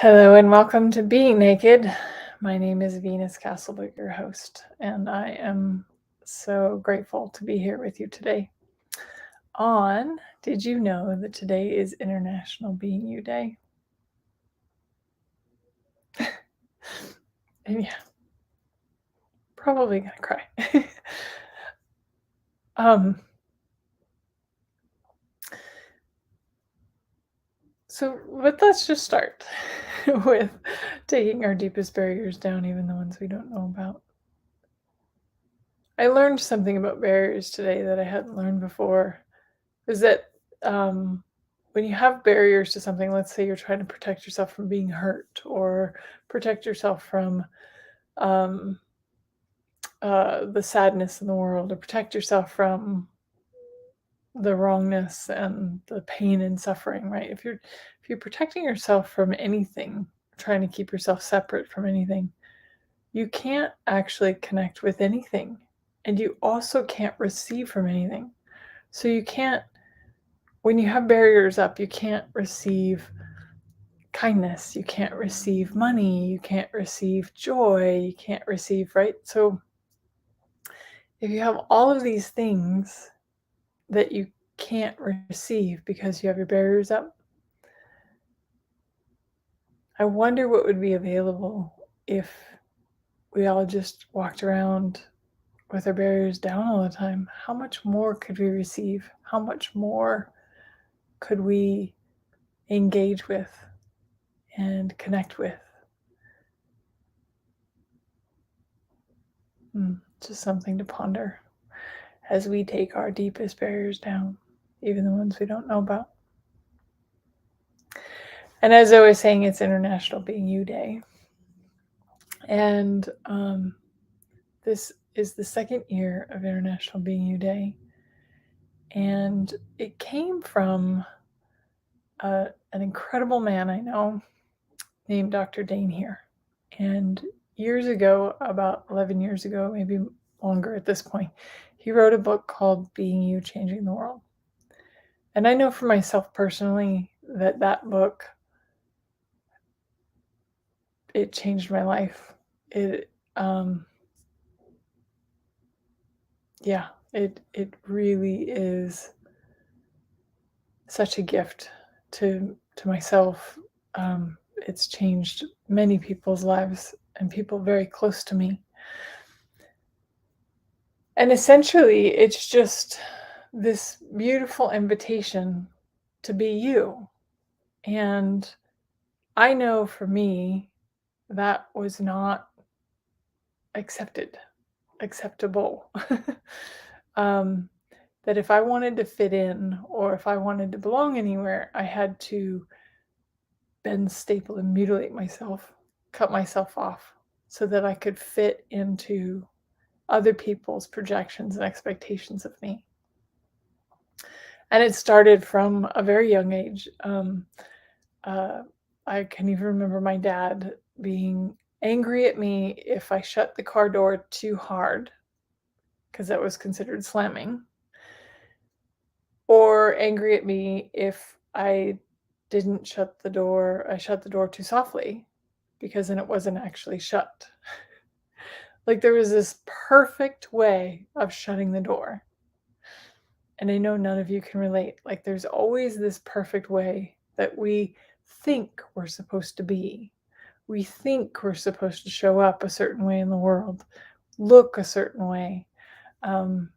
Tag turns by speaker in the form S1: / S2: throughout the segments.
S1: Hello and welcome to Being Naked. My name is Venus Castlebeck, your host, and I am so grateful to be here with you today. Did you know that today is International Being You Day? And yeah, probably gonna cry. um, but let's just start with taking our deepest barriers down, even the ones we don't know about. I learned something about barriers today that I hadn't learned before. Is that when you have barriers to something, let's say you're trying to protect yourself from being hurt or protect yourself from um, the sadness in the world or protect yourself from the wrongness and the pain and suffering, right? If you're protecting yourself from anything, trying to keep yourself separate from anything, you can't actually connect with anything, and you also can't receive from anything. So you can't when you have barriers up, you can't receive kindness, you can't receive money, you can't receive joy, you can't receive, right? So if you have all of these things that you can't receive because you have your barriers up, I wonder what would be available if we all just walked around with our barriers down all the time. How much more could we receive? How much more could we engage with and connect with? Just something to ponder as we take our deepest barriers down, even the ones we don't know about. And as I was saying, it's International Being You Day. And this is the second year of International Being You Day. And it came from an incredible man I know named Dr. Dane here. And years ago, about 11 years ago, maybe longer at this point, he wrote a book called Being You, Changing the World. And I know for myself personally that book, it changed my life. It yeah, it really is such a gift to myself. It's changed many people's lives and people very close to me. And essentially, it's just this beautiful invitation to be you. And I know for me, that was not acceptable. um, that if I wanted to fit in or if I wanted to belong anywhere, I had to bend, staple, and mutilate myself, cut myself off so that I could fit into other people's projections and expectations of me. And it started from a very young age. Uh, I can even remember my dad being angry at me if I shut the car door too hard, because that was considered slamming, or angry at me if I didn't shut the door, I shut the door too softly because then it wasn't actually shut. Like there was this perfect way of shutting the door. And I know none of you can relate. Like there's always this perfect way that we think we're supposed to be. We think we're supposed to show up a certain way in the world, look a certain way, um,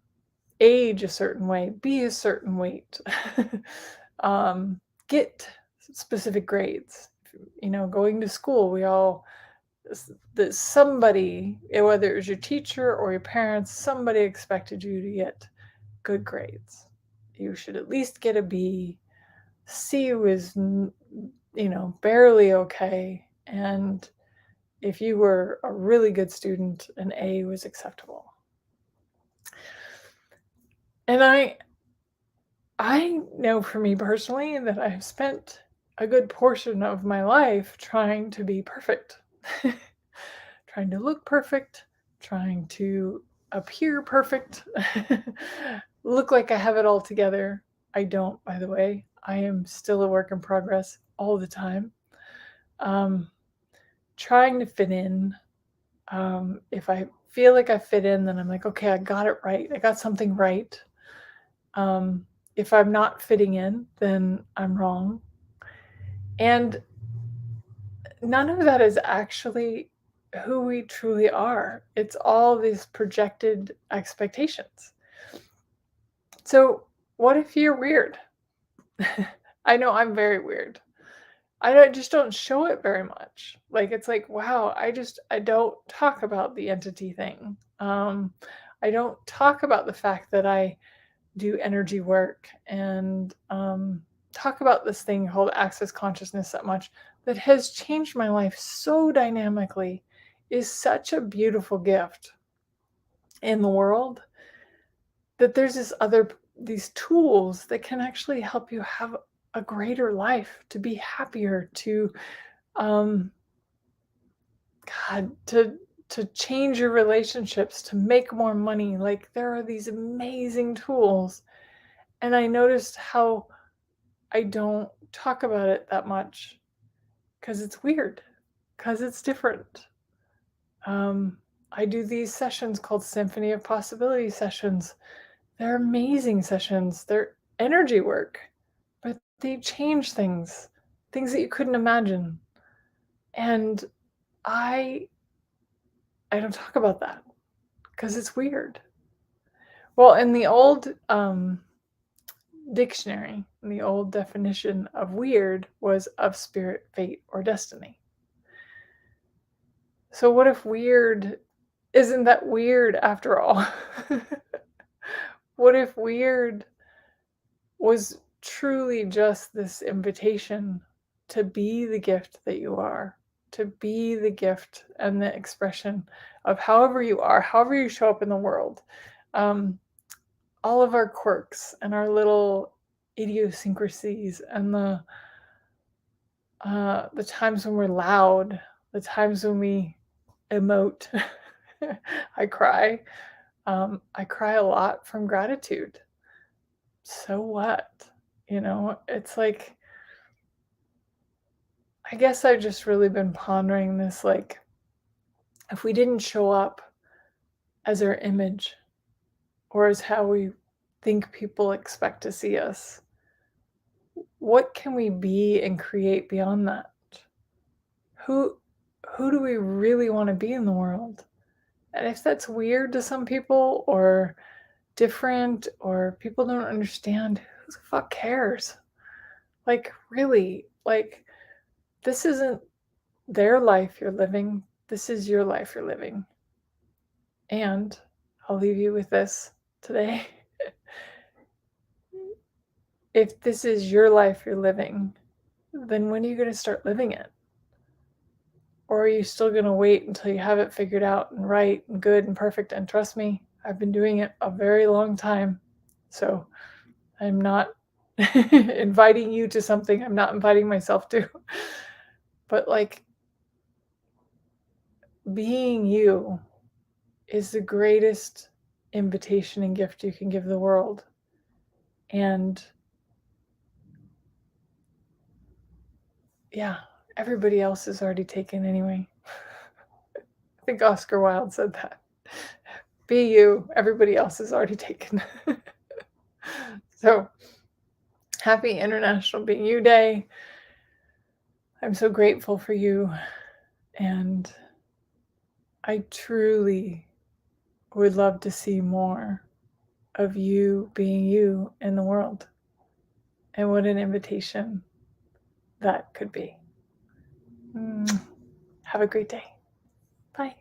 S1: age a certain way, be a certain weight, um, get specific grades. Going to school, we all that somebody, whether it was your teacher or your parents, somebody expected you to get good grades. You should at least get a B. C was, barely okay. And if you were a really good student, an A was acceptable. And I know for me personally that I've spent a good portion of my life trying to be perfect, trying to look perfect, trying to appear perfect, look like I have it all together. I don't, by the way. I am still a work in progress all the time. um, trying to fit in. If I feel like I fit in, then I'm like, okay, I got it right. I got something right. If I'm not fitting in, then I'm wrong. And none of that is actually who we truly are. It's all these projected expectations. So, what if you're weird? I know I'm very weird. Just don't show it very much. Like, it's like, wow, I don't talk about the entity thing. I don't talk about the fact that I do energy work and talk about this thing called access consciousness that much that has changed my life so dynamically, is such a beautiful gift in the world, that there's these tools that can actually help you have a greater life, to be happier, to um God, to change your relationships, to make more money. Like, there are these amazing tools, and I noticed how I don't talk about it that much because it's weird, because it's different. Um, I do these sessions called Symphony of Possibility sessions. They're amazing sessions. They're energy work, but they change things that you couldn't imagine. And I I don't talk about that because it's weird. Well, in the old dictionary, the old definition of weird was of spirit, fate, or destiny. So what if weird isn't that weird after all? What if weird was truly just this invitation to be the gift that you are, to be the gift and the expression of however you are, however you show up in the world. Um, all of our quirks and our little idiosyncrasies and the times when we're loud, the times when we emote. I cry. I cry a lot from gratitude. So what? It's like, I guess I've just really been pondering this, like, if we didn't show up as our image or as how we think people expect to see us, what can we be and create beyond that? Who who do we really want to be in the world? And if that's weird to some people or different or people don't understand, who the fuck cares? Like, really, like, this isn't their life you're living. This is your life you're living. And I'll leave you with this today. If this is your life you're living, then when are you going to start living it? Or are you still going to wait until you have it figured out and right and good and perfect? And trust me, I've been doing it a very long time. So I'm not inviting you to something I'm not inviting myself to. But, like, being you is the greatest invitation and gift you can give the world. And yeah, everybody else is already taken anyway. I think Oscar Wilde said that. Be you, everybody else is already taken. So, happy International Being You Day. I'm so grateful for you, and I truly would love to see more of you being you in the world. And what an invitation that could be. Have a great day. Bye.